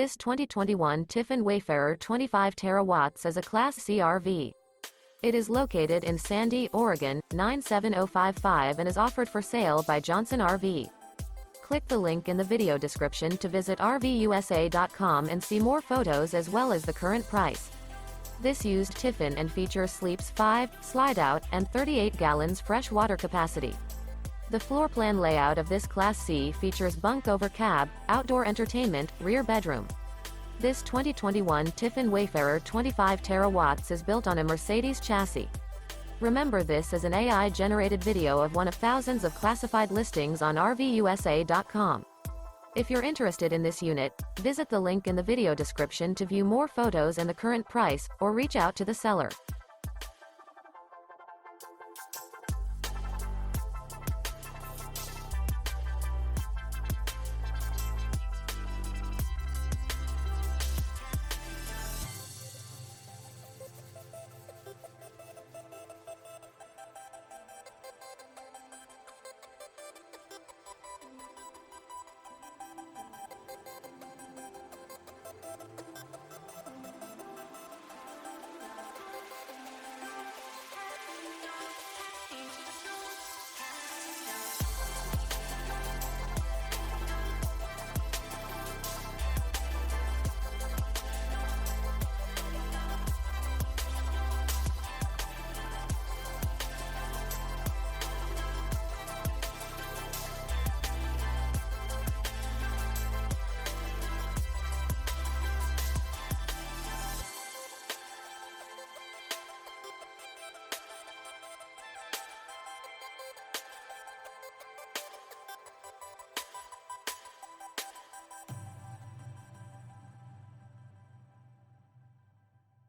This 2021 Tiffin Wayfarer 25 terawatts is a Class C RV. It is located in Sandy, Oregon, 97055 and is offered for sale by Johnson RV. Click the link in the video description to visit RVUSA.com and see more photos as well as the current price. This used Tiffin and features sleeps 5, Slideout, and 38 gallons fresh water capacity. The floor plan layout of this Class C features bunk over cab, outdoor entertainment, rear bedroom. This 2021 Tiffin Wayfarer 25 terawatts is built on a Mercedes chassis. Remember, this is an AI-generated video of one of thousands of classified listings on RVUSA.com. If you're interested in this unit, visit the link in the video description to view more photos and the current price, or reach out to the seller.